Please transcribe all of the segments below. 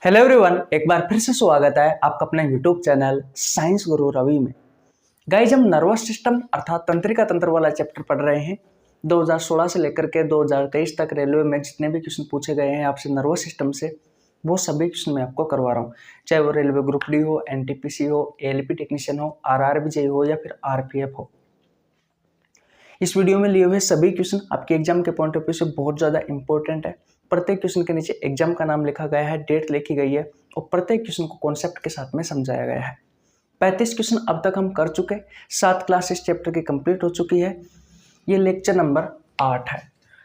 Hello everyone, एक बार फिर से स्वागत है आपका अपने यूट्यूब चैनल साइंस गुरु रवि में। गाइज, हम नर्वस सिस्टम अर्थात तंत्रिका तंत्र वाला चैप्टर पढ़ रहे हैं। 2016 से लेकर के 2023 तक रेलवे में जितने भी क्वेश्चन पूछे गए हैं आपसे नर्वस सिस्टम से, वो सभी क्वेश्चन मैं आपको करवा रहा हूँ। चाहे वो रेलवे ग्रुप डी हो, एनटीपीसी हो, एएलपी टेक्नीशियन हो, आरआरबी हो या फिर आरपीएफ हो। इस वीडियो में लिए हुए सभी क्वेश्चन आपके एग्जाम के पॉइंट ऑफ व्यू से बहुत ज़्यादा इंपॉर्टेंट है। प्रत्येक क्वेश्चन के नीचे एग्जाम का नाम लिखा गया है, डेट लिखी गई है और प्रत्येक क्वेश्चन को कॉन्सेप्ट के साथ में समझाया गया है। 35 क्वेश्चन अब तक हम कर चुके, 7 क्लास इस चैप्टर की कंप्लीट हो चुकी है। ये लेक्चर नंबर 8 है।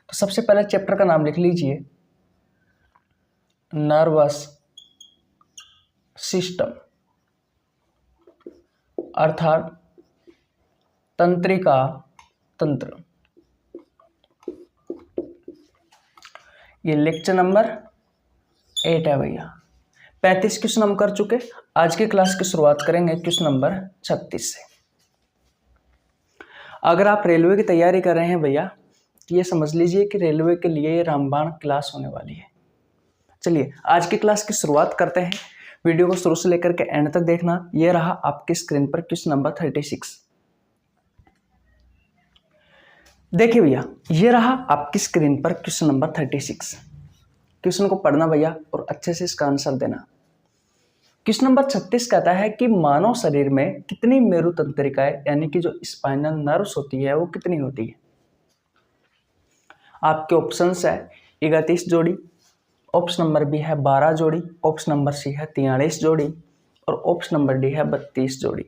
तो सबसे पहले चैप्टर का नाम लिख लीजिए, नर्वस सिस्टम अर्थात तंत्रिका तंत्र। ये लेक्चर नंबर 8 है भैया। 35 क्वेश्चन हम कर चुके। आज की क्लास की शुरुआत करेंगे क्वेश्चन नंबर 36 से। अगर आप रेलवे की तैयारी कर रहे हैं भैया, तो ये समझ लीजिए कि रेलवे के लिए ये रामबाण क्लास होने वाली है। चलिए आज की क्लास की शुरुआत करते हैं। वीडियो को शुरू से लेकर के एंड तक देखना। ये रहा आपकी स्क्रीन पर क्वेश्चन नंबर 36। देखिए भैया, ये रहा आपकी स्क्रीन पर क्वेश्चन नंबर 36। क्वेश्चन को पढ़ना भैया और अच्छे से इसका आंसर देना। क्वेश्चन नंबर 36 कहता है कि मानव शरीर में कितनी मेरु तंत्रिकाएं यानी कि जो स्पाइनल नर्व्स होती है वो कितनी होती है। आपके ऑप्शंस है 31 जोड़ी, ऑप्शन नंबर बी है 12 जोड़ी, ऑप्शन नंबर सी है 43 जोड़ी और ऑप्शन नंबर डी है 32 जोड़ी।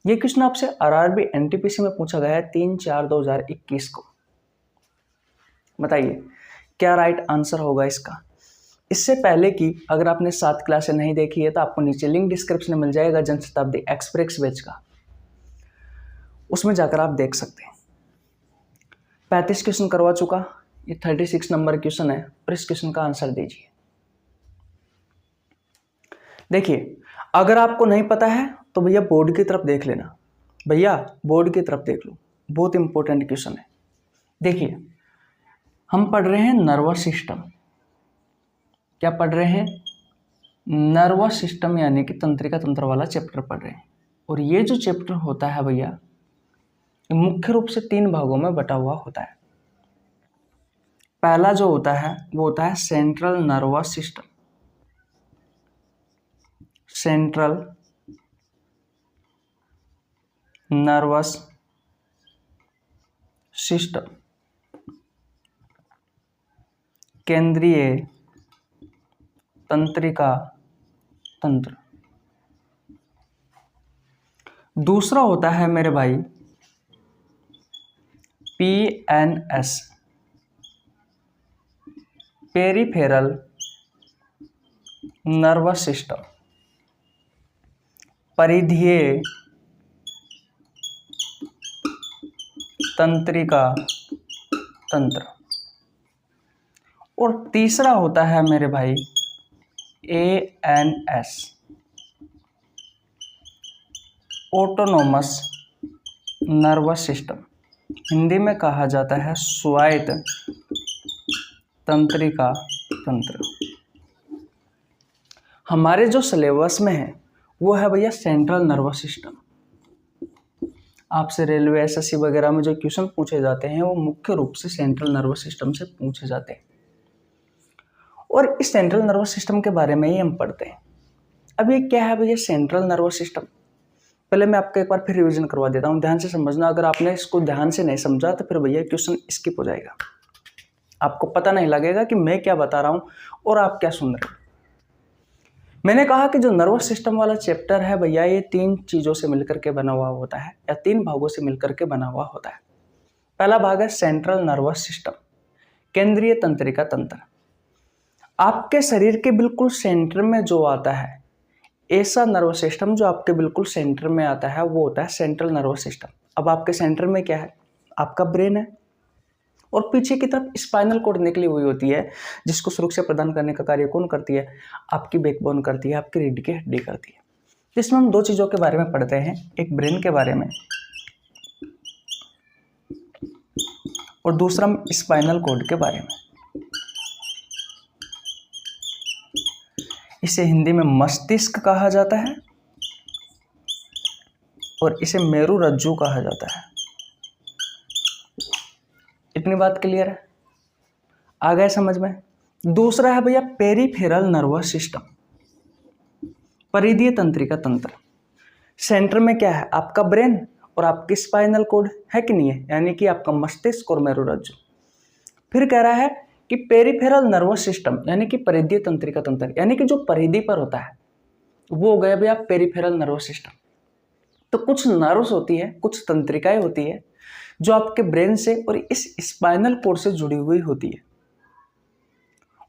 ये क्वेश्चन आपसे आरआरबी एनटीपीसी में पूछा गया है 3/4/2021 को। बताइए क्या राइट आंसर होगा इसका। इससे पहले कि अगर आपने 7 क्लासें नहीं देखी है तो आपको नीचे लिंक डिस्क्रिप्शन में मिल जाएगा जनशताब्दी एक्सप्रेस बैच का, उसमें जाकर आप देख सकते हैं। 35 क्वेश्चन करवा चुका, ये 36 नंबर क्वेश्चन है और इस क्वेश्चन का आंसर दीजिए। देखिए, अगर आपको नहीं पता है तो भैया बोर्ड की तरफ देख लेना। भैया बोर्ड की तरफ देख लो, बहुत इंपॉर्टेंट क्वेश्चन है। देखिए, हम पढ़ रहे हैं नर्वस सिस्टम। क्या पढ़ रहे हैं? नर्वस सिस्टम यानी कि तंत्रिका तंत्र वाला चैप्टर पढ़ रहे हैं। और ये जो चैप्टर होता है भैया, मुख्य रूप से 3 भागों में बटा हुआ होता है। पहला जो होता है वो होता है central nervous system. Central nervous system, केंद्रीय तंत्रिका तंत्र। दूसरा होता है मेरे भाई PNS, पेरिफेरल नर्वस सिस्टम, परिधीय तंत्रिका तंत्र। और तीसरा होता है मेरे भाई ANS, autonomous nervous system. Hindi में कहा जाता है स्वायत्त तंत्रिका तंत्र। हमारे जो सिलेबस में है वो है भैया सेंट्रल नर्वस सिस्टम। आपसे रेलवे एसएससी वगैरह में जो क्वेश्चन पूछे जाते हैं वो मुख्य रूप से सेंट्रल नर्वस सिस्टम से पूछे जाते हैं और इस सेंट्रल नर्वस सिस्टम के बारे में ही हम पढ़ते हैं। अब ये क्या है भैया सेंट्रल नर्वस सिस्टम? पहले मैं आपको एक बार फिर रिवीजन करवा देता हूँ, ध्यान से समझना। अगर आपने इसको ध्यान से नहीं समझा तो फिर भैया क्वेश्चन स्किप हो जाएगा, आपको पता नहीं लगेगा कि मैं क्या बता रहा हूँ और आप क्या सुन रहे हैं। मैंने कहा कि जो नर्वस सिस्टम वाला चैप्टर है भैया, ये 3 चीज़ों से मिलकर के बना हुआ होता है या 3 भागों से मिलकर के बना हुआ होता है। पहला भाग है सेंट्रल नर्वस सिस्टम, केंद्रीय तंत्रिका तंत्र। आपके शरीर के बिल्कुल सेंटर में जो आता है, ऐसा नर्वस सिस्टम जो आपके बिल्कुल सेंटर में आता है वो होता है सेंट्रल नर्वस सिस्टम। अब आपके सेंटर में क्या है? आपका ब्रेन है और पीछे की तरफ स्पाइनल कॉर्ड निकली हुई होती है, जिसको सुरक्षा प्रदान करने का कार्य कौन करती है? आपकी बैकबोन करती है, आपकी रीढ़ की हड्डी करती है। जिसमें हम 2 चीज़ों के बारे में पढ़ते हैं, एक ब्रेन के बारे में और दूसरा स्पाइनल कॉर्ड के बारे में। इसे हिंदी में मस्तिष्क कहा जाता है और इसे मेरुरज्जु कहा जाता है। इतनी बात क्लियर है, आ गया समझ में। दूसरा है भैया पेरिफेरल नर्वस सिस्टम, परिधीय तंत्रिका तंत्र। सेंटर में क्या है, आपका ब्रेन और आपकी स्पाइनल कॉर्ड है कि नहीं है, यानी कि आपका मस्तिष्क और मेरुरज्जु। फिर कह रहा है कि पेरिफेरल नर्वस सिस्टम यानी कि परिधीय तंत्रिका तंत्र, यानी कि जो परिधि पर होता है वो हो गया भैया पेरिफेरल नर्वस सिस्टम। तो कुछ नर्व्स होती है, कुछ तंत्रिकाएं होती है जो आपके ब्रेन से और इस स्पाइनल कॉर्ड से जुड़ी हुई होती है।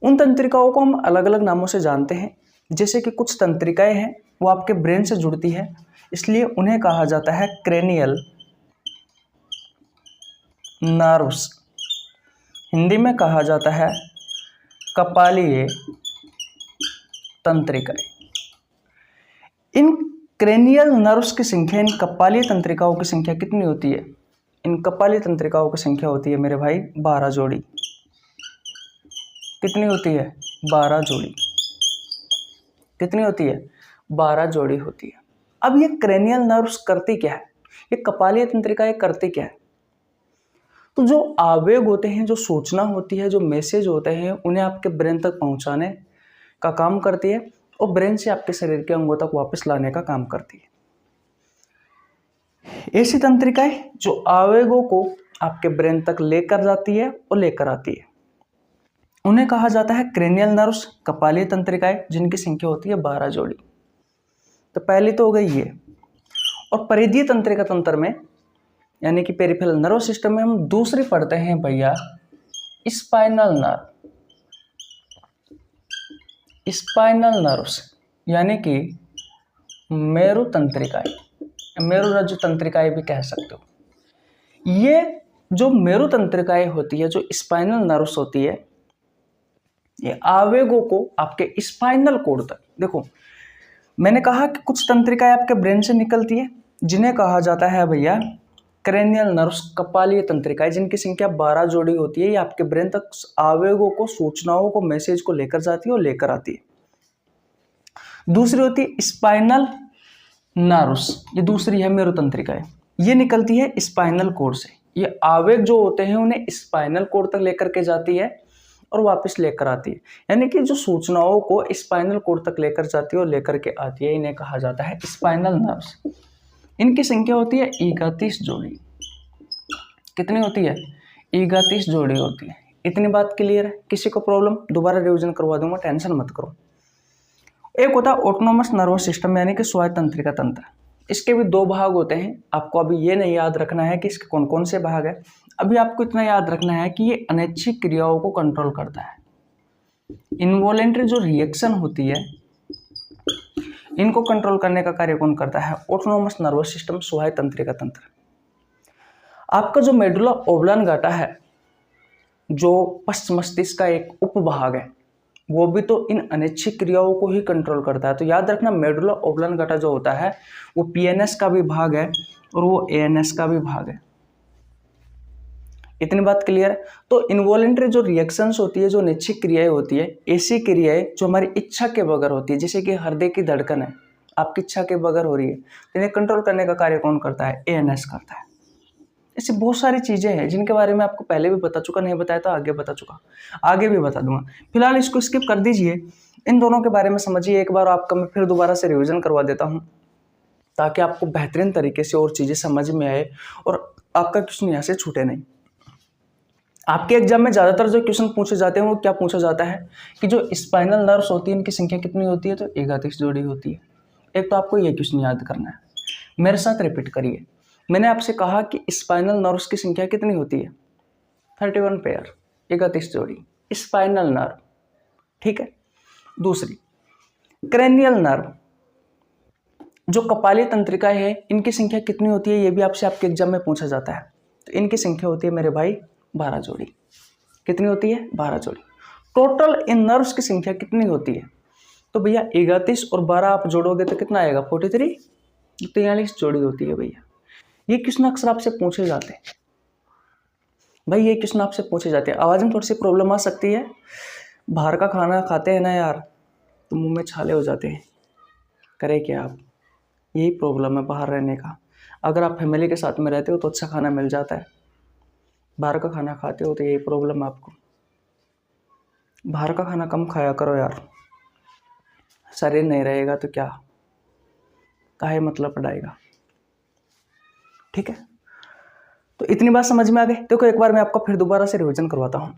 उन तंत्रिकाओं को हम अलग अलग नामों से जानते हैं, जैसे कि कुछ तंत्रिकाएं हैं वो आपके ब्रेन से जुड़ती है, इसलिए उन्हें कहा जाता है क्रेनियल नर्व्स। हिंदी में कहा जाता है कपालीय तंत्रिकाएं। इन क्रेनियल नर्व्स की संख्या, इन कपालीय तंत्रिकाओं की संख्या कितनी होती है? इन कपालीय तंत्रिकाओं की संख्या होती है मेरे भाई 12 जोड़ी। कितनी होती है? 12 जोड़ी। कितनी होती है? 12 जोड़ी होती है। अब ये क्रेनियल नर्व्स करती क्या है, ये कपालीय तंत्रिकाएं करती क्या है? तो जो आवेग होते हैं, जो सूचना होती है, जो मैसेज होते हैं, उन्हें आपके ब्रेन तक पहुंचाने का काम करती है और ब्रेन से आपके शरीर के अंगों तक वापस लाने का काम करती है। ऐसी तंत्रिकाएं जो आवेगों को आपके ब्रेन तक लेकर जाती है और लेकर आती है, उन्हें कहा जाता है क्रेनियल नर्व्स, कपालीय तंत्रिकाएं, जिनकी संख्या होती है 12 जोड़ी। तो पहली तो हो गई ये। और परिधीय तंत्रिका तंत्र में यानी कि पेरिफेरल नर्वस सिस्टम में हम दूसरी पढ़ते हैं भैया स्पाइनल नर्व। स्पाइनल नर्व्स यानी कि मेरु तंत्रिकाएं, मेरुरज्जु तंत्रिकाएं भी कह सकते हो। ये जो मेरु तंत्रिकाएं होती है, जो स्पाइनल नर्व्स होती है, ये आवेगों को आपके स्पाइनल कॉर्ड तक, देखो मैंने कहा कि कुछ तंत्रिकाएं आपके ब्रेन से निकलती है जिन्हें कहा जाता है भैया क्रेनियल नर्व्स, कपालीय तंत्रिकाएं, जिनकी संख्या 12 जोड़ी होती है। ये आपके ब्रेन तक आवेगों को, सूचनाओं को, मैसेज को लेकर जाती है और लेकर आती है। दूसरी होती है स्पाइनल नर्व्स, ये दूसरी है मेरु तंत्रिकाएं। ये निकलती है स्पाइनल कॉर्ड से। ये आवेग जो होते हैं उन्हें स्पाइनल कॉर्ड तक लेकर के जाती है और वापस लेकर आती है, यानी कि जो सूचनाओं को स्पाइनल कॉर्ड तक लेकर जाती है और लेकर के आती है, इन्हें कहा जाता है स्पाइनल नर्व्स। इनकी संख्या होती है 31 जोड़ी। कितनी होती है? 31 जोड़ी होती है। इतनी बात क्लियर है? किसी को प्रॉब्लम? दोबारा रिवीजन करवा दूंगा, टेंशन मत करो। एक होता है ऑटोनोमस नर्वस सिस्टम यानी कि स्वायत्त तंत्रिका तंत्र। इसके भी 2 भाग होते हैं। आपको अभी ये नहीं याद रखना है कि इसके कौन कौन से भाग है, अभी आपको इतना याद रखना है कि ये अनैच्छिक क्रियाओं को कंट्रोल करता है। इनवॉलेंट्री जो रिएक्शन होती है, इनको कंट्रोल करने का कार्य कौन करता है? ऑटोनोमस नर्वस सिस्टम, स्वायत्त तंत्रिका तंत्र। आपका जो मेडुला ओब्लांगाटा है, जो पश्च मस्तिष्क का एक उपभाग है, वो भी तो इन अनैच्छिक क्रियाओं को ही कंट्रोल करता है। तो याद रखना मेडुला ओब्लांगाटा जो होता है वो पीएनएस का भी भाग है और वो एएनएस का भी भाग है। इतनी बात क्लियर है? तो इनवॉलेंट्री जो रिएक्शंस होती है, जो अनैच्छिक क्रियाएं होती है, ऐसी क्रियाएं जो हमारी इच्छा के बगैर होती है, जैसे कि हृदय की धड़कन है, आपकी इच्छा के बगैर हो रही है, तो इन्हें कंट्रोल करने का कार्य कौन करता है? एएनएस करता है। ऐसी बहुत सारी चीजें हैं जिनके बारे में आपको पहले भी बता चुका, नहीं बताया तो आगे बता चुका, आगे भी बता दूंगा। फिलहाल इसको स्किप कर दीजिए, इन दोनों के बारे में समझिए एक बार। आपका मैं फिर दोबारा से रिविजन करवा देता हूँ ताकि आपको बेहतरीन तरीके से और चीजें समझ में आए और आपका क्वेश्चन यहाँ से छूटे नहीं। आपके एग्जाम में ज्यादातर जो क्वेश्चन पूछे जाते हैं वो क्या पूछा जाता है कि जो स्पाइनल नर्व्स होती है इनकी संख्या कितनी होती है? तो 31 जोड़ी होती है। एक तो आपको ये क्वेश्चन याद करना है, मेरे साथ रिपीट करिए। मैंने आपसे कहा कि स्पाइनल नर्व्स की संख्या कितनी होती है? 31 पेयर, 31 जोड़ी स्पाइनल नर्व, ठीक है। दूसरी क्रेनियल नर्व, जो कपालीय तंत्रिका है, इनकी संख्या कितनी होती है? ये भी आपसे आपके एग्जाम में पूछा जाता है। तो इनकी संख्या होती है मेरे भाई 12 जोड़ी। कितनी होती है? 12 जोड़ी। टोटल इन नर्व्स की संख्या कितनी होती है? तो भैया 31 और 12 आप जोड़ोगे तो कितना आएगा? 43, 43 जोड़ी होती है भैया। ये क्वेश्चन अक्सर आपसे पूछे जाते हैं भाई, ये क्वेश्चन आपसे पूछे जाते हैं। आवाज में थोड़ी सी प्रॉब्लम आ सकती है, बाहर का खाना खाते हैं ना यार, तो मुंह में छाले हो जाते हैं। करें क्या आप? यही प्रॉब्लम है बाहर रहने का। अगर आप फैमिली के साथ में रहते हो तो अच्छा खाना मिल जाता है, बाहर का खाना खाते हो तो यही प्रॉब्लम है आपको। बाहर का खाना कम खाया करो यार, शरीर नहीं रहेगा तो क्या काहे मतलब पड़ाएगा। ठीक है, तो इतनी बात समझ में आ गई। देखो एक बार मैं आपको फिर दोबारा से रिवीजन करवाता हूँ।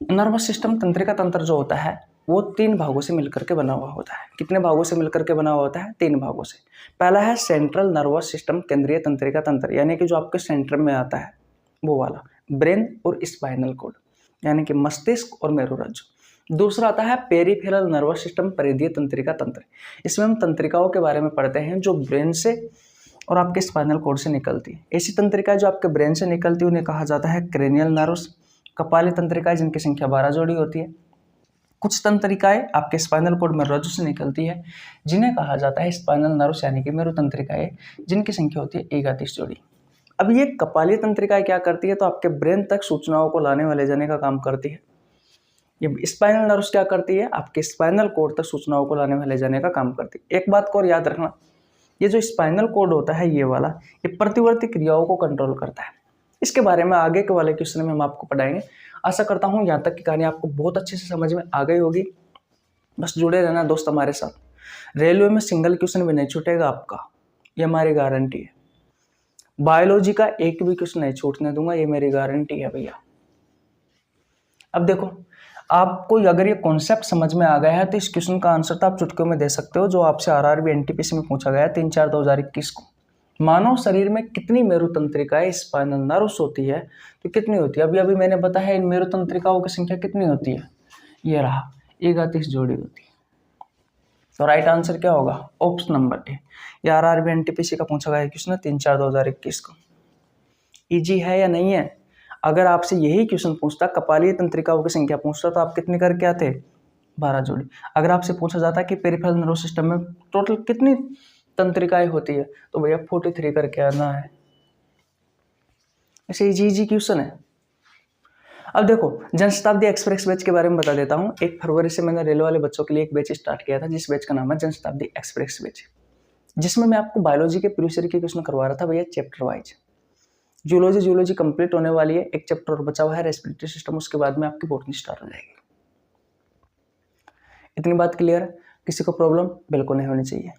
नर्वस सिस्टम, तंत्रिका तंत्र जो होता है वो 3 भागों से मिलकर के बना हुआ होता है। कितने भागों से मिलकर के बना हुआ होता है? 3 भागों से। पहला है सेंट्रल नर्वस सिस्टम, केंद्रीय तंत्रिका तंत्र, यानी कि जो आपके सेंटर में आता है वो वाला, ब्रेन और स्पाइनल कॉर्ड यानी कि मस्तिष्क और मेरुरज्जु। दूसरा आता है पेरिफेरल नर्वस सिस्टम, परिधीय तंत्रिका तंत्र। इसमें हम तंत्रिकाओं के बारे में पढ़ते हैं जो ब्रेन से और आपके स्पाइनल कॉर्ड से निकलती है। ऐसी तंत्रिका जो आपके ब्रेन से निकलती है उन्हें कहा जाता है क्रेनियल नर्व्स। कपाली तंत्रिकाएं जिनकी संख्या 12 जोड़ी होती है। कुछ तंत्रिकाएं आपके स्पाइनल कॉर्ड में रज्जु से निकलती है जिन्हें कहा जाता है स्पाइनल नर्व्स यानी कि मेरु तंत्रिकाएं, जिनकी संख्या होती है 31 जोड़ी। अब ये कपाली तंत्रिकाएं क्या करती है? तो आपके ब्रेन तक सूचनाओं को लाने व ले जाने का काम करती है। ये स्पाइनल नर्व्स क्या करती है? आपके स्पाइनल कॉर्ड तक सूचनाओं को लाने व ले जाने का काम करती है। एक बात को और याद रखना, ये जो स्पाइनल कॉर्ड होता है ये वाला, ये प्रतिवर्ती क्रियाओं को कंट्रोल करता है। इसके बारे में आगे के वाले क्वेश्चन में हम आपको पढ़ाएंगे। आशा करता हूँ यहाँ तक की कहानी आपको बहुत अच्छे से समझ में आ गई होगी। बस जुड़े रहना दोस्त हमारे साथ। रेलवे में सिंगल क्वेश्चन भी नहीं छूटेगा आपका, ये हमारी गारंटी है। बायोलॉजी का एक भी क्वेश्चन नहीं छूटने दूंगा, ये मेरी गारंटी है भैया। अब देखो, आपको अगर ये कॉन्सेप्ट समझ में आ गया है तो इस क्वेश्चन का आंसर तो आप चुटकियों में दे सकते हो, जो आपसे आरआरबी एनटीपीसी में पूछा गया है 3/4/2021 को। मानव शरीर में कितनी मेरु तंत्रिकाएं, स्पाइनल नर्व्स होती है तो कितनी होती है? अभी मैंने बताया इन मेरु तंत्रिकाओं की संख्या कितनी होती है? ये रहा 31 जोड़ी होती है। तो राइट आंसर क्या होगा? Option number A. ये आरआरबी एनटीपीसी का पूछा गया क्वेश्चन है 3/4/2021 को। इजी है या नहीं है? अगर आपसे यही क्वेश्चन पूछता, कपालीय तंत्रिकाओं की संख्या पूछता, तो आप कितने करके आते? 12 जोड़ी। अगर आपसे पूछा जाता कि पेरिफेरल नर्वस सिस्टम में टोटल कितनी तंत्रिकाएं होती है तो भैया 43 करके आना है। ऐसे इजी क्वेश्चन है। अब देखो, जनशताब्दी एक्सप्रेस बैच के बारे में बता देता हूँ। 1 फरवरी से मैंने रेलवे वाले बच्चों के लिए एक बैच स्टार्ट किया था, जिस बैच का नाम है जनशताब्दी एक्सप्रेस बैच, जिसमें मैं आपको बायोलॉजी के प्रीवियस ईयर के क्वेश्चन करवा रहा था भैया चैप्टर वाइज। जूलॉजी कंप्लीट होने वाली है, एक चैप्टर और बचा हुआ है रेस्पिरेटरी सिस्टम, उसके बाद में आपकी बॉटनी स्टार्ट हो जाएगी। इतनी बात क्लियर है? किसी को प्रॉब्लम बिल्कुल नहीं होनी चाहिए।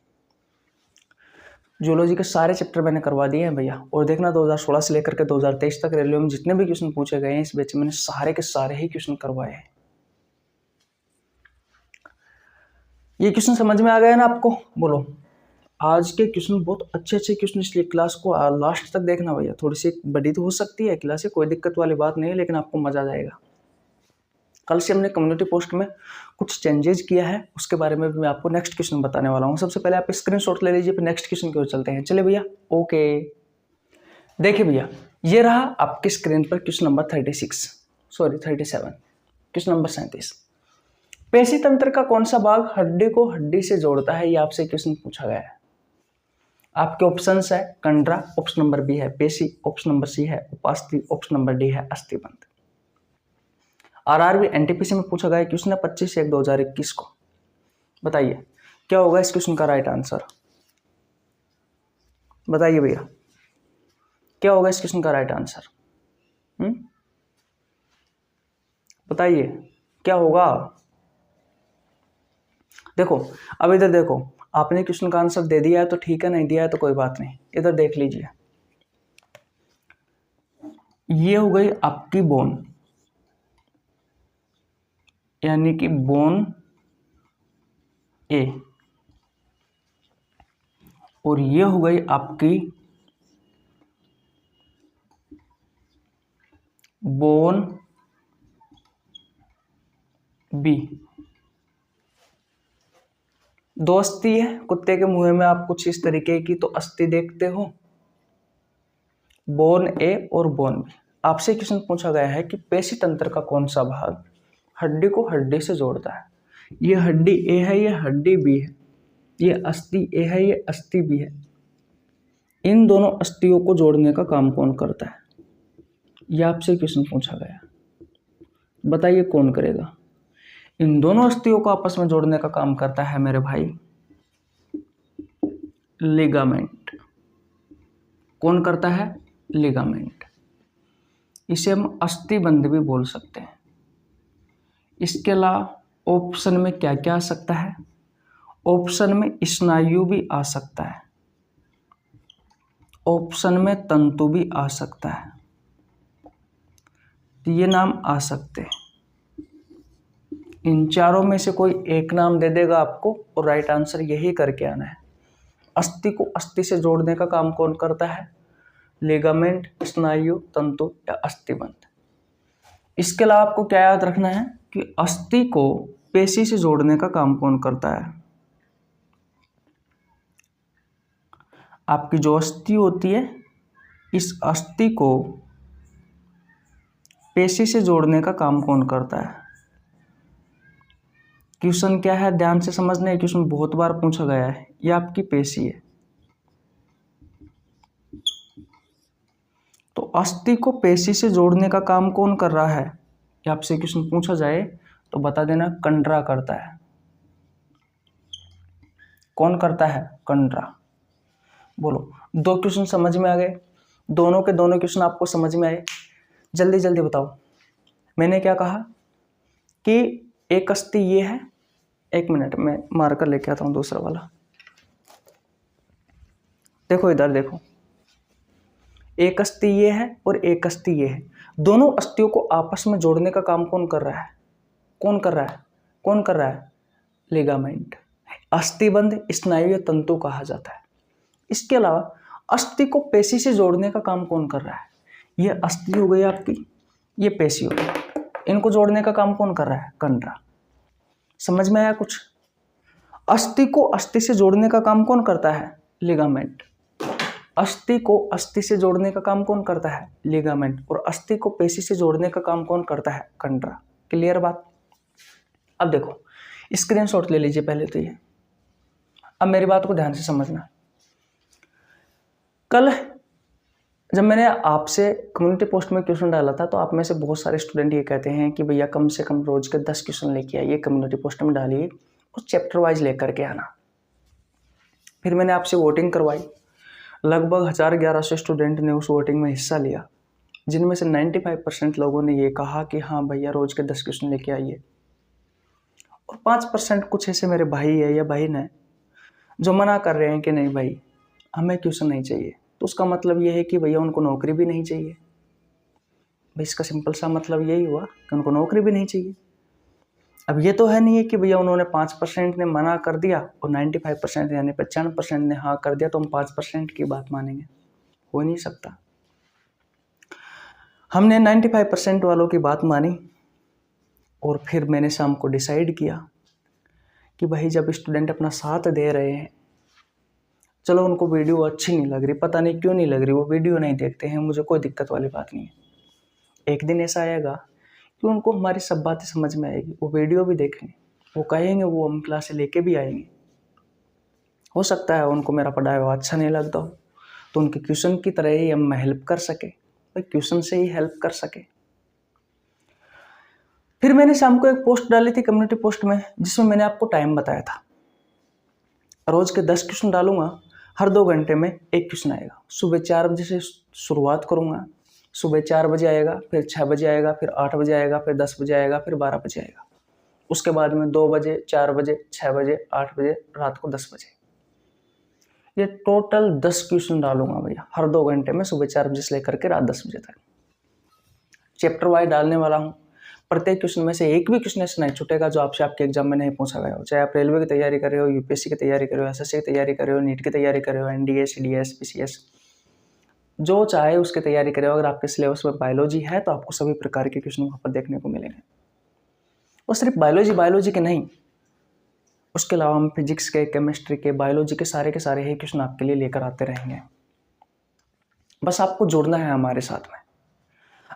जूलॉजी के सारे चैप्टर मैंने करवा दिए हैं भैया। और देखना 2016 से लेकर के 2023 तक रेलवे में जितने भी क्वेश्चन पूछे गए हैं इस बैच में मैंने सारे के सारे ही क्वेश्चन करवाए हैं। ये क्वेश्चन समझ में आ गया ना आपको? बोलो। आज के क्वेश्चन बहुत अच्छे क्वेश्चन, इसलिए क्लास को लास्ट तक देखना भैया। थोड़ी सी बड़ी तो हो सकती है क्लास, कोई दिक्कत वाली बात नहीं है, लेकिन आपको मजा आ जाएगा। कल से हमने कम्युनिटी पोस्ट में कुछ चेंजेस किया है, उसके बारे में भी मैं आपको नेक्स्ट क्वेश्चन बताने वाला हूँ। सबसे पहले आप स्क्रीनशॉट ले लीजिए, फिर नेक्स्ट क्वेश्चन की ओर चलते हैं। चले भैया, ओके। देखिए भैया, ये रहा आपकी स्क्रीन पर क्वेश्चन नंबर 37, क्वेश्चन नंबर 37। पेशी तंत्र का कौन सा भाग हड्डी को हड्डी से जोड़ता है? ये आपसे क्वेश्चन पूछा गया है। आपके ऑप्शंस है कंडरा, ऑप्शन नंबर बी है पेशी, ऑप्शन नंबर सी है उपास्थि, ऑप्शन नंबर डी है अस्थिबंध। आरआरबी एनटीपीसी में पूछा गया क्वेश्चन है 25/1/2021 को। बताइए क्या होगा इस क्वेश्चन का राइट आंसर? बताइए भैया क्या होगा इस क्वेश्चन का राइट आंसर? बताइए क्या होगा? देखो, अब इधर देखो, आपने क्वेश्चन का आंसर दे दिया है तो ठीक है, नहीं दिया है तो कोई बात नहीं। इधर देख लीजिए, ये हो गई आपकी बोन, यानी कि बोन ए, और ये हो गई आपकी बोन बी। दो अस्थि है, कुत्ते के मुंह में आप कुछ इस तरीके की तो अस्थि देखते हो, बोन ए और बोन बी। आपसे क्वेश्चन पूछा गया है कि पेशी तंत्र का कौन सा भाग हड्डी को हड्डी से जोड़ता है? ये हड्डी ए है, ये हड्डी बी है, ये अस्थि ए है, ये अस्थि बी है। इन दोनों अस्थियों को जोड़ने का काम कौन करता है? ये आपसे क्वेश्चन पूछा गया, बताइए कौन करेगा? इन दोनों अस्थियों को आपस में जोड़ने का काम करता है मेरे भाई लिगामेंट। कौन करता है? लिगामेंट। इसे हम अस्थिबंध भी बोल सकते हैं। इसके अलावा ऑप्शन में क्या क्या आ सकता है? ऑप्शन में स्नायु भी आ सकता है, ऑप्शन में तंतु भी आ सकता है, तो ये नाम आ सकते हैं। इन चारों में से कोई एक नाम दे देगा आपको और राइट आंसर यही करके आना है। अस्थि को अस्थि से जोड़ने का काम कौन करता है? लिगामेंट, स्नायु, तंतु या अस्थिबंध। इसके अलावा आपको क्या याद रखना है कि अस्थि को पेशी से जोड़ने का काम कौन करता है? आपकी जो अस्थि होती है, इस अस्थि को पेशी से जोड़ने का काम कौन करता है? क्वेश्चन क्या है ध्यान से समझना है, क्वेश्चन बहुत बार पूछा गया है। ये आपकी पेशी है। तो अस्थि को पेशी से जोड़ने का काम कौन कर रहा है? ये आपसे क्वेश्चन पूछा जाए तो बता देना, कंडरा करता है। कौन करता है? कंडरा। बोलो, दो क्वेश्चन समझ में आ गए? दोनों के दोनों क्वेश्चन आपको समझ में आए? जल्दी जल्दी बताओ। मैंने क्या कहा कि एक अस्थि ये है। एक मिनट में मार्कर लेके आता हूं दूसरा वाला। देखो इधर देखो, एक अस्थि ये है और एक अस्थि ये है। दोनों अस्थियों को आपस में जोड़ने का काम कौन कर रहा है? कौन कर रहा है? कौन कर रहा है? लिगामेंट। अस्थिबंध स्नायु या तंतु कहा जाता है। इसके अलावा अस्थि को पेशी से जोड़ने का काम कौन कर रहा है? ये अस्थि हो गई आपकी, ये पेशी हो गई। इनको जोड़ने का काम कौन कर रहा है? कंडरा। समझ में आया कुछ? अस्थि को अस्थि से जोड़ने का काम कौन करता है? लिगामेंट। अस्थि को अस्थि से जोड़ने का काम कौन करता है? लिगामेंट। और अस्थि को पेशी से जोड़ने का काम कौन करता है? कंडरा। क्लियर बात? अब देखो, स्क्रीनशॉट ले लीजिए पहले तो ये। अब मेरी बात को ध्यान से समझना। कल जब मैंने आपसे कम्युनिटी पोस्ट में क्वेश्चन डाला था तो आप में से बहुत सारे स्टूडेंट ये कहते हैं कि भैया कम से कम रोज के 10 क्वेश्चन लेके आइए, कम्युनिटी पोस्ट में डालिए और चैप्टर वाइज लेकर के आना। फिर मैंने आपसे वोटिंग करवाई। लगभग 1000-1100 स्टूडेंट ने उस वोटिंग में हिस्सा लिया, जिनमें से 95% लोगों ने ये कहा कि हाँ भैया रोज के 10 क्वेश्चन लेके आइए। और 5% कुछ ऐसे मेरे भाई है या बहन है जो मना कर रहे हैं कि नहीं भाई हमें क्वेश्चन नहीं चाहिए। तो उसका मतलब ये है कि भैया उनको नौकरी भी नहीं चाहिए। भाई इसका सिंपल सा मतलब यही हुआ कि उनको नौकरी भी नहीं चाहिए। अब ये तो है नहीं है कि भैया उन्होंने 5% ने मना कर दिया और 95% यानी 95% ने हाँ कर दिया तो हम 5% की बात मानेंगे। हो नहीं सकता। हमने 95% वालों की बात मानी और फिर मैंने शाम को डिसाइड किया कि भाई जब स्टूडेंट अपना साथ दे रहे हैं, चलो उनको वीडियो अच्छी नहीं लग रही, पता नहीं क्यों नहीं लग रही, वो वीडियो नहीं देखते हैं, मुझे कोई दिक्कत वाली बात नहीं है। एक दिन ऐसा आएगा कि उनको हमारी सब बातें समझ में आएगी, वो वीडियो भी देखेंगे, वो कहेंगे, वो हम क्लास से लेके भी आएंगे। हो सकता है उनको मेरा पढ़ाया हुआ अच्छा नहीं लगता हो, तो उनके क्वेश्चन की तरह ही हम हेल्प कर सके, भाई क्वेश्चन से ही हेल्प कर सके। फिर मैंने शाम को एक पोस्ट डाली थी कम्युनिटी पोस्ट में, जिसमें मैंने आपको टाइम बताया था। रोज के 10 क्वेश्चन डालूंगा, हर 2 घंटे में एक क्वेश्चन आएगा। सुबह 4 बजे से शुरुआत करूंगा, सुबह 4 बजे आएगा, फिर 6 बजे आएगा, फिर 8 बजे आएगा, फिर 10 बजे आएगा, फिर 12 बजे आएगा। उसके बाद में 2 बजे, 4 बजे, 6 बजे, 8 बजे, रात को 10 बजे। ये टोटल 10 क्वेश्चन डालूंगा भैया हर 2 घंटे में, सुबह 4 बजे से लेकर के रात 10 बजे तक। चैप्टर वाइज डालने वाला हूँ। प्रत्येक क्वेश्चन में से एक भी क्वेश्चन ऐसा नहीं छूटेगा जो आपसे आपके एग्जाम में नहीं पूछा गया हो। चाहे आप रेलवे की तैयारी कर रहे हो, यूपीएससी की तैयारी कर रहे हो, एसएससी की तैयारी कर रहे हो, नीट की तैयारी कर रहे हो, एनडीए, सीडीएस, पीसीएस, जो चाहे उसकी तैयारी करें। अगर आपके सिलेबस में बायोलॉजी है तो आपको सभी प्रकार के क्वेश्चन वहाँ पर देखने को मिलेंगे। और सिर्फ बायोलॉजी के नहीं, उसके अलावा हम फिजिक्स के, केमिस्ट्री के, बायोलॉजी के सारे ही क्वेश्चन आपके लिए लेकर आते रहेंगे। बस आपको जुड़ना है हमारे साथ में।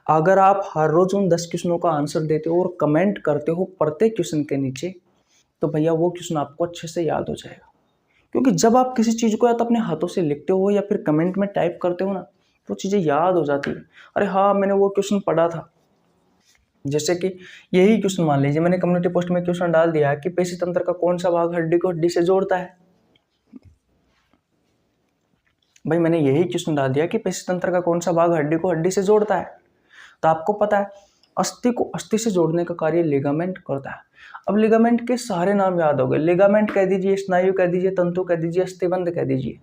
अगर आप हर रोज उन 10 क्वेश्चनों का आंसर देते हो और कमेंट करते हो प्रत्येक क्वेश्चन के नीचे, तो भैया वो क्वेश्चन आपको अच्छे से याद हो जाएगा। क्योंकि जब आप किसी चीज़ को या तो अपने हाथों से लिखते हो या फिर कमेंट में टाइप करते हो ना, वो चीज़ें याद हो जाती है। अरे हाँ मैंने वो क्वेश्चन पढ़ा था। जैसे कि यही क्वेश्चन मान लीजिए, मैंने कम्युनिटी पोस्ट में क्वेश्चन डाल दिया कि पेशी तंत्र का कौन सा भाग हड्डी को हड्डी से जोड़ता है। भाई मैंने यही क्वेश्चन डाल दिया कि पेशी तंत्र का कौन सा भाग हड्डी को हड्डी से जोड़ता है, तो आपको पता है अस्थि को अस्थि से जोड़ने का कार्य लिगामेंट करता है। अब लिगामेंट के सारे नाम याद हो गए, लिगामेंट कह दीजिए, स्नायु कह दीजिए, तंतु कह दीजिए, अस्थिबंध कह दीजिए,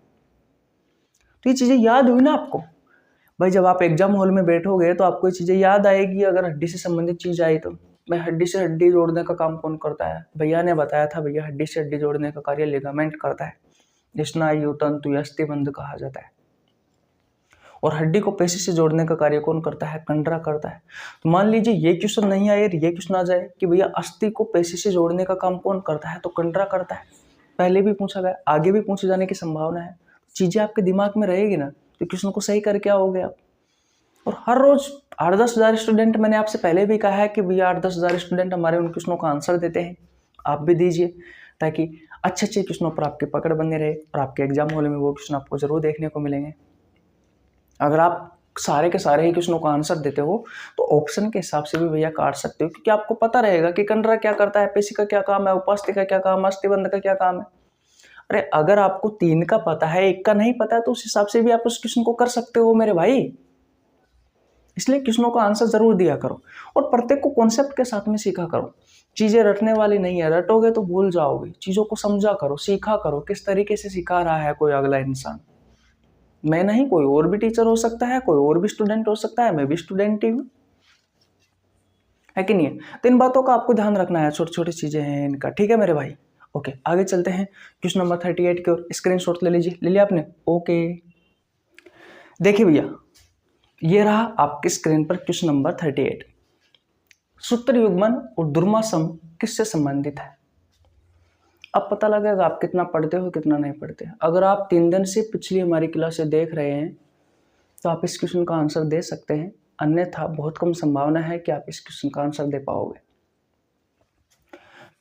तो ये चीजें याद हुई ना आपको। भाई जब आप एग्जाम हॉल में बैठोगे तो आपको ये चीजें याद आएगी। अगर हड्डी से संबंधित चीज आई तो मैं हड्डी से हड्डी जोड़ने का काम कौन करता है, भैया ने बताया था, भैया हड्डी से हड्डी जोड़ने का कार्य लिगामेंट करता है, स्नायु तंतु या अस्थिबंध कहा जाता है। और हड्डी को पेशी से जोड़ने का कार्य कौन करता है, कंडरा करता है। तो मान लीजिए ये क्वेश्चन नहीं आए, ये क्वेश्चन आ जाए कि भैया अस्थि को पेशी से जोड़ने का काम कौन करता है, तो कंडरा करता है। पहले भी पूछा गया, आगे भी पूछे जाने की संभावना है। चीजें आपके दिमाग में रहेगी ना, तो क्वेश्चन को सही करके आओगे आप। और हर रोज 8-10 हज़ार स्टूडेंट, मैंने आपसे पहले भी कहा है कि भैया 8-10 हज़ार स्टूडेंट हमारे उन क्वेश्चनों का आंसर देते हैं, आप भी दीजिए, ताकि अच्छे अच्छे क्वेश्चनों पर आपकी पकड़ बनी रहे और आपके एग्जाम हॉल में वो क्वेश्चन आपको जरूर देखने को मिलेंगे। अगर आप सारे के सारे ही क्वेश्चनों का आंसर देते हो तो ऑप्शन के हिसाब से भी भैया काट सकते हो, क्योंकि आपको पता रहेगा कि कंडरा क्या करता है, पेशी का क्या काम है, उपास्थि का क्या काम है, अस्थिबंध का क्या काम है। अरे अगर आपको 3 का पता है, 1 का नहीं पता है, तो उस हिसाब से भी आप उस क्वेश्चन को कर सकते हो मेरे भाई। इसलिए क्वेश्चनों का आंसर जरूर दिया करो और प्रत्येक को कॉन्सेप्ट के साथ में सीखा करो। चीजें रटने वाली नहीं है, रटोगे तो भूल जाओगे। चीजों को समझा करो, सीखा करो, किस तरीके से सिखा रहा है कोई अगला इंसान। मैं नहीं, कोई और भी टीचर हो सकता है, कोई और भी स्टूडेंट हो सकता है, मैं भी स्टूडेंट ही हूँ, है कि नहीं है। तो इन बातों का आपको ध्यान रखना है, छोटी छोटी चीजें हैं इनका, ठीक है मेरे भाई। ओके, आगे चलते हैं क्वेश्चन नंबर 38 की ओर। स्क्रीनशॉट ले लीजिए, ले लिया आपने? ओके, देखिए भैया, ये रहा आपकी स्क्रीन पर क्वेश्चन नंबर 38। सूत्र युग्मन और दुर्मा सम किससे संबंधित है? अब पता लगेगा आप कितना पढ़ते हो, कितना नहीं पढ़ते। अगर आप 3 दिन से पिछली हमारी क्लास से देख रहे हैं तो आप इस क्वेश्चन का आंसर दे सकते हैं, अन्यथा बहुत कम संभावना है कि आप इस क्वेश्चन का आंसर दे पाओगे।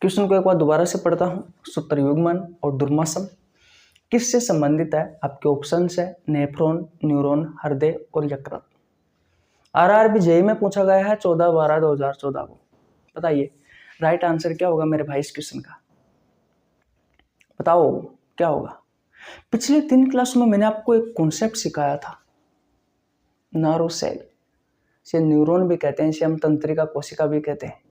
क्वेश्चन को एक बार दोबारा से पढ़ता हूँ। सूत्र युग्मन और दुर्मा सम किससे संबंधित है? आपके ऑप्शन है नेफ्रॉन, न्यूरॉन, हृदय और यकृत। आरआरबी जेईई में पूछा गया है 14/12/2014 को। बताइए राइट आंसर क्या होगा मेरे भाई इस क्वेश्चन का? बताओ क्या होगा? पिछले 3 क्लास में मैंने आपको एक कॉन्सेप्ट सिखाया था, नारो सेल, इसे न्यूरॉन भी कहते हैं, इसे हम तंत्रिका कोशिका भी कहते हैं।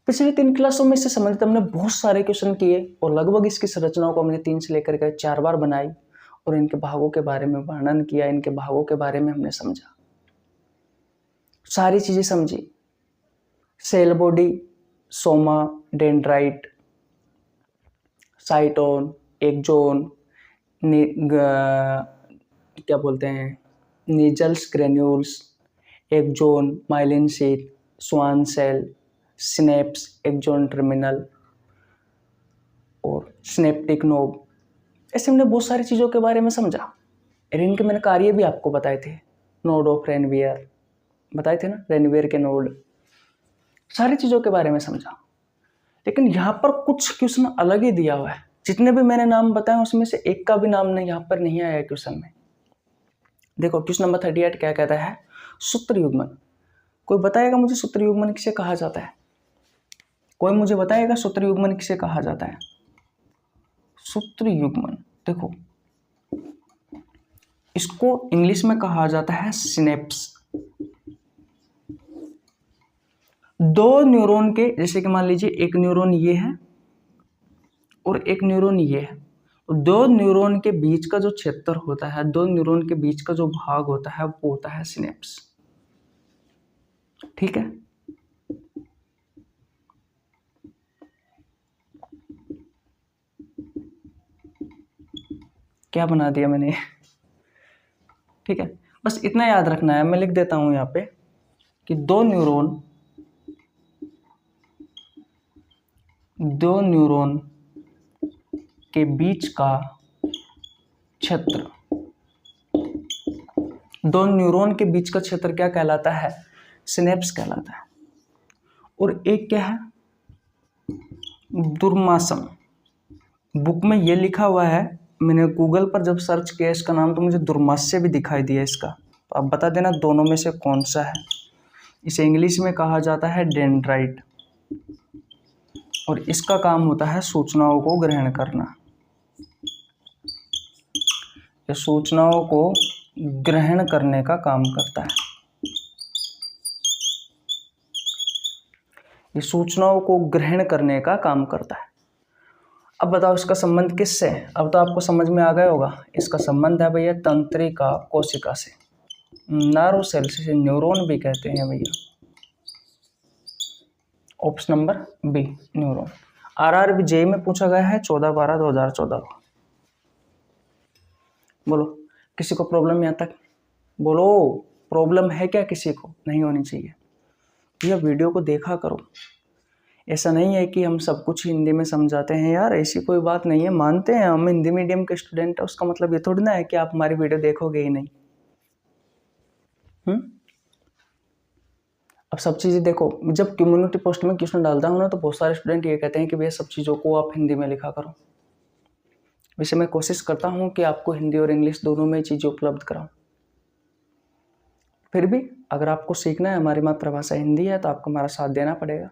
पिछले 3 क्लासों में इससे संबंधित हमने बहुत सारे क्वेश्चन किए और लगभग इसकी संरचनाओं को हमने 3 से लेकर के 4 बार बनाई और इनके भागों के बारे में वर्णन किया, इनके भागों के बारे में हमने समझा, सारी चीजें समझी। Cell body, soma, dendrite, cyton, axon, क्या बोलते हैं, Nissl's granules, axon, myelin sheath, Schwann cell, synapse, axon terminal और सिनेप्टिक नोब, ऐसे हमने बहुत सारी चीज़ों के बारे में समझा। और इनके मैंने कार्य भी आपको बताए थे, नोड ऑफ रेनवियर बताए थे ना, रेनवियर के नोड, सारी चीज़ों के बारे में समझा। लेकिन यहाँ पर कुछ क्वेश्चन अलग ही दिया हुआ है। जितने भी मैंने नाम बताए उसमें से एक का भी नाम नहीं यहाँ पर नहीं आया क्वेश्चन में। देखो क्वेश्चन नंबर 38 क्या कहता है? सूत्र युग्मन। कोई बताएगा मुझे सूत्र युग्मन किसे कहा जाता है? कोई मुझे बताएगा सूत्र युग्मन किसे कहा जाता है? सूत्र युग्मन, देखो इसको इंग्लिश में कहा जाता है सिनेप्स। 2 न्यूरॉन के, जैसे कि मान लीजिए एक न्यूरॉन ये है और एक न्यूरॉन ये है, तो 2 न्यूरॉन के बीच का जो क्षेत्र होता है, 2 न्यूरॉन के बीच का जो भाग होता है वो होता है सिनेप्स, ठीक है। क्या बना दिया मैंने, ठीक है। बस इतना याद रखना है, मैं लिख देता हूं यहाँ पे कि 2 न्यूरॉन के बीच का क्षेत्र, 2 न्यूरॉन के बीच का क्षेत्र क्या कहलाता है? सिनेप्स कहलाता है। और एक क्या है? दुर्मासम। बुक में ये लिखा हुआ है, मैंने गूगल पर जब सर्च किया इसका नाम तो मुझे दुर्मास्य भी दिखाई दिया इसका, तो आप बता देना दोनों में से कौन सा है। इसे इंग्लिश में कहा जाता है डेंड्राइट, और इसका काम होता है सूचनाओं को ग्रहण करना। ये सूचनाओं को ग्रहण करने का काम करता है। ये सूचनाओं को ग्रहण करने का काम करता है। अब बताओ इसका संबंध किससे है? अब तो आपको समझ में आ गया होगा। इसका संबंध है भैया तंत्रिका कोशिका से, नर्व सेल से, न्यूरॉन भी कहते हैं भैया। Option number B neuron. RRB JEE में पूछा गया है 14/12/2014 को। बोलो किसी को प्रॉब्लम यहाँ तक? बोलो प्रॉब्लम है क्या किसी को? नहीं होनी चाहिए। यह वीडियो को देखा करो। ऐसा नहीं है कि हम सब कुछ हिंदी में समझाते हैं यार, ऐसी कोई बात नहीं है। मानते हैं हम हिंदी मीडियम के स्टूडेंट है, उसका मतलब ये थोड़ी ना है कि आप हमारी वीडियो देखोगे ही नहीं। अब सब चीज़ें देखो, जब कम्युनिटी पोस्ट में क्वेश्चन डालता हूँ ना तो बहुत सारे स्टूडेंट ये कहते हैं कि भैया सब चीज़ों को आप हिंदी में लिखा करो। वैसे मैं कोशिश करता हूँ कि आपको हिंदी और इंग्लिश दोनों में चीज़ें उपलब्ध कराऊँ। फिर भी अगर आपको सीखना है, हमारी मातृभाषा हिंदी है, तो आपको हमारा साथ देना पड़ेगा।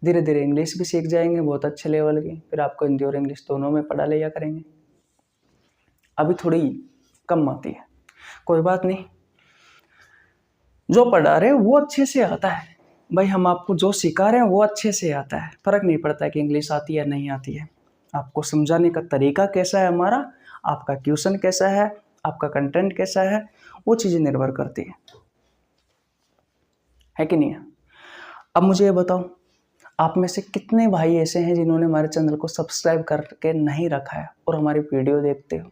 धीरे धीरे इंग्लिश भी सीख जाएंगे बहुत अच्छे लेवल की, फिर आपको हिंदी और इंग्लिश दोनों में पढ़ा लिया करेंगे। अभी थोड़ी कम आती है, कोई बात नहीं। जो पढ़ा रहे वो अच्छे से आता है भाई, हम आपको जो सिखा रहे हैं वो अच्छे से आता है। फर्क नहीं पड़ता है कि इंग्लिश आती है नहीं आती है। आपको समझाने का तरीका कैसा है हमारा, आपका क्वेश्चन कैसा है, आपका कंटेंट कैसा है, वो चीज़ें निर्भर करती है कि नहीं है। अब मुझे ये बताओ, आप में से कितने भाई ऐसे हैं जिन्होंने हमारे चैनल को सब्सक्राइब करके नहीं रखा है और हमारी वीडियो देखते हो?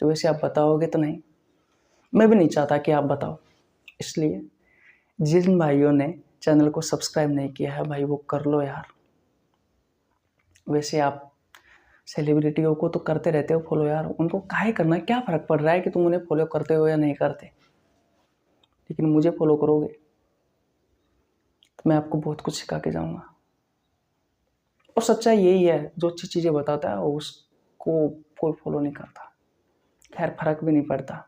तो वैसे आप बताओगे तो नहीं, मैं भी नहीं चाहता कि आप बताओ। इसलिए जिन भाइयों ने चैनल को सब्सक्राइब नहीं किया है भाई, वो कर लो यार। वैसे आप सेलिब्रिटियों को तो करते रहते हो फॉलो यार, उनको काहे करना, क्या फ़र्क पड़ रहा है कि तुम उन्हें फॉलो करते हो या नहीं करते। लेकिन मुझे फॉलो करोगे तो मैं आपको बहुत कुछ सिखा के जाऊँगा। और सच्चाई यही है, जो अच्छी चीज़ें बताता है उसको कोई फॉलो नहीं करता। खैर फ़र्क भी नहीं पड़ता,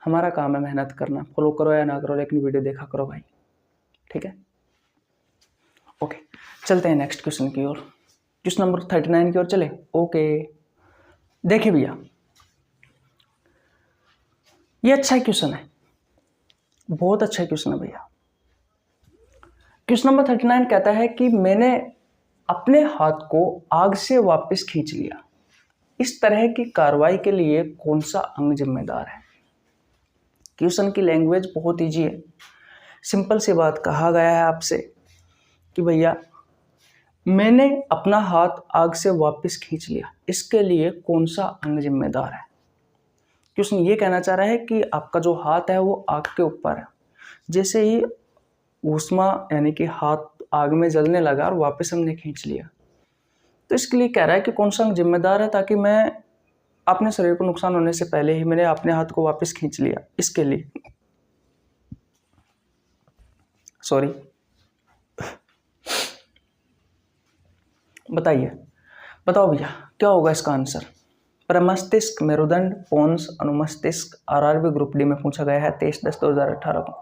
हमारा काम है मेहनत करना। फॉलो करो या ना करो, लेकिन वीडियो देखा करो भाई, ठीक है। ओके, चलते हैं नेक्स्ट क्वेश्चन की ओर। क्वेश्चन नंबर 39 की ओर चले। ओके, देखिए भैया ये अच्छा क्वेश्चन है, बहुत अच्छा क्वेश्चन है भैया। क्वेश्चन नंबर 39 कहता है कि मैंने अपने हाथ को आग से वापस खींच लिया, इस तरह की कार्रवाई के लिए कौन सा अंग जिम्मेदार है। क्वेश्चन की लैंग्वेज बहुत ईजी है, सिंपल सी बात कहा गया है आपसे कि भैया मैंने अपना हाथ आग से वापस खींच लिया, इसके लिए कौन सा अंग जिम्मेदार है। क्वेश्चन ये कहना चाह रहा है कि आपका जो हाथ है वो आग के ऊपर है, जैसे ही ऊष्मा यानी कि हाथ आग में जलने लगा और वापस हमने खींच लिया, तो इसके लिए कह रहा है कि कौन सा अंग जिम्मेदार है, ताकि मैं अपने शरीर को नुकसान होने से पहले ही मैंने अपने हाथ को वापस खींच लिया। इसके लिए सॉरी, बताइए, बताओ भैया क्या होगा इसका आंसर। प्रमस्तिष्क, मेरुदंड, पोन्स, अनुमस्तिष्क। आरआरबी ग्रुप डी में पूछा गया है 23/10/2018 को।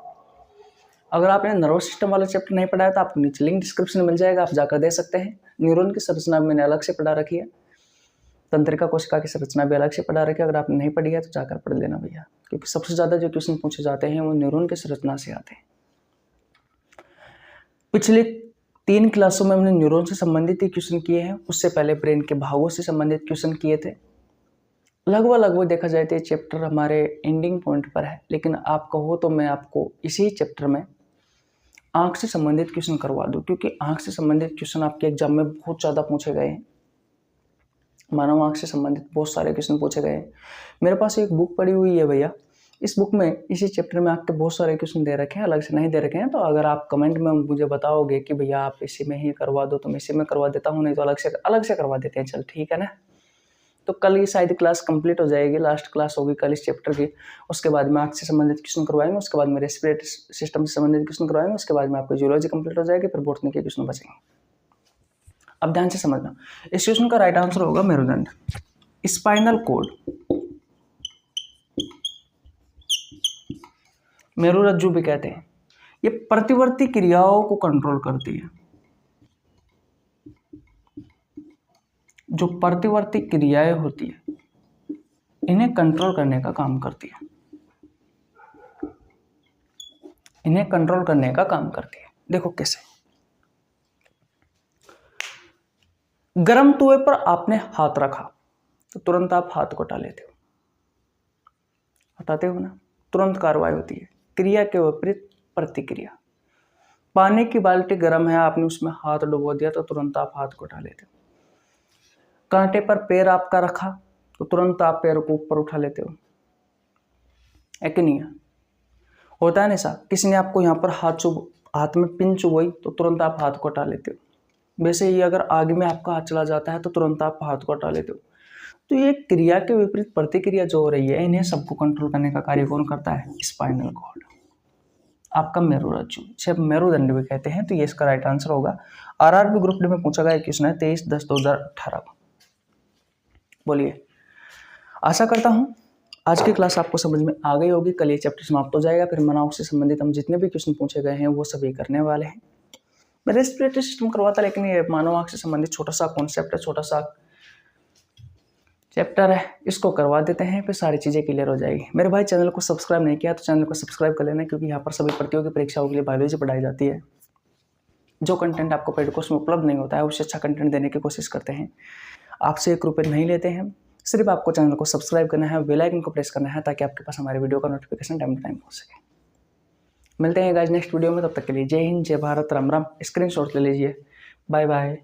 अगर आपने नर्वस सिस्टम वाला चैप्टर नहीं पढ़ा है तो आपको नीचे लिंक डिस्क्रिप्शन में मिल जाएगा, आप जाकर दे सकते हैं। न्यूरॉन की संरचना मैंने अलग से पढ़ा रखी है, तंत्रिका कोशिका की संरचना भी अलग से पढ़ा रखी है। अगर आपने नहीं पढ़ी है तो जाकर पढ़ लेना भैया, क्योंकि सबसे ज़्यादा जो क्वेश्चन पूछे जाते हैं वो न्यूरॉन की संरचना से आते हैं। पिछले 3 क्लासों में हमने न्यूरॉन से संबंधित ही क्वेश्चन किए हैं, उससे पहले ब्रेन के भागों से संबंधित क्वेश्चन किए थे। लगभग देखा जाए तो ये चैप्टर हमारे एंडिंग पॉइंट पर है, लेकिन आप कहो तो मैं आपको इसी चैप्टर में आँख से संबंधित क्वेश्चन करवा दूँ, क्योंकि आँख से संबंधित क्वेश्चन आपके एग्जाम में बहुत ज़्यादा पूछे गए हैं। मानव आँख से संबंधित बहुत सारे क्वेश्चन पूछे गए हैं। मेरे पास एक बुक पड़ी हुई है भैया, इस बुक में इसी चैप्टर में आपके बहुत सारे क्वेश्चन दे रखे हैं, अलग से नहीं दे रखे हैं। तो अगर आप कमेंट में मुझे बताओगे कि भैया आप इसी में ही करवा दो तो मैं इसी में करवा देता हूँ, नहीं तो अलग से करवा देते हैं, चल ठीक है ना। तो कल ये शायद क्लास कंप्लीट हो जाएगी, लास्ट क्लास होगी कल इस चैप्टर की। उसके बाद में आँख से संबंधित क्वेश्चन करवाएंगे, उसके बाद में रेस्पिरेटरी सिस्टम से संबंधित क्वेश्न करवाएंगे, उसके बाद में आपको जूलॉजी कंप्लीट हो जाएगी, फिर बॉटनी के क्वेश्चन बचेंगे। अब ध्यान से समझना, इस क्वेश्चन का राइट आंसर होगा मेरुदंड। स्पाइनल कोड, मेरुरज्जु भी कहते हैं, ये प्रतिवर्ती क्रियाओं को कंट्रोल करती है। जो प्रतिवर्ती क्रियाएं होती है इन्हें कंट्रोल करने का काम करती है, इन्हें कंट्रोल करने का काम करती है। देखो कैसे, गर्म तवे पर आपने हाथ रखा तो तुरंत आप हाथ को हटा लेते हो, हटाते हो ना, तुरंत कार्रवाई होती है। क्रिया के विपरीत प्रतिक्रिया, पानी की बाल्टी गर्म है, आपने उसमें हाथ डुबो दिया तो तुरंत आप हाथ को हटा लेते हो। कांटे पर पैर आपका रखा तो तुरंत आप पैर को ऊपर उठा लेते हो, है कि नहीं? होता है ना साहब, किसी ने आपको यहाँ पर हाथ में पिन चुभोई तो तुरंत आप हाथ को हटा लेते हो। वैसे ही अगर आग में आपका हाथ चला जाता है तो तुरंत आप हाथ को हटा लेते हो। तो ये क्रिया के विपरीत प्रतिक्रिया जो हो रही है, इन्हें सबको कंट्रोल करने का कार्य कौन करता है? स्पाइनल कॉर्ड, आपका मेरुरज्जु, इसे आप मेरुदंड भी कहते हैं। तो ये इसका राइट आंसर होगा। आरआरबी ग्रुप डी में पूछा गया क्वेश्चन है 23/10/2018 को। बोलिए, आशा करता हूं आज की क्लास आपको समझ में आ गई होगी। कल ये चैप्टर समाप्त हो जाएगा, फिर मनाव से संबंधित हम जितने भी क्वेश्चन पूछे गए हैं वो सभी करने वाले हैं। मैं रेस्पिरेटरी सिस्टम करवाता, लेकिन ये मानव आंख से संबंधित छोटा सा कॉन्सेप्ट है, छोटा सा चैप्टर है, इसको करवा देते हैं, फिर सारी चीज़ें क्लियर हो जाएगी। मेरे भाई चैनल को सब्सक्राइब नहीं किया तो चैनल को सब्सक्राइब कर लेना, क्योंकि यहाँ पर सभी प्रतियोगी परीक्षाओं के लिए बायोलॉजी पढ़ाई जाती है। जो कंटेंट आपको पेड कोर्स में उपलब्ध नहीं होता है उससे अच्छा कंटेंट देने की कोशिश करते हैं। आपसे 1 रुपये नहीं लेते हैं, सिर्फ आपको चैनल को सब्सक्राइब करना है, बेल आइकन को प्रेस करना है, ताकि आपके पास हमारे वीडियो का नोटिफिकेशन टाइम टू टाइम पहुंच सके। मिलते हैं गाइस नेक्स्ट वीडियो में, तब तक के लिए जय हिंद, जय भारत, राम राम। स्क्रीनशॉट ले लीजिए। Bye bye.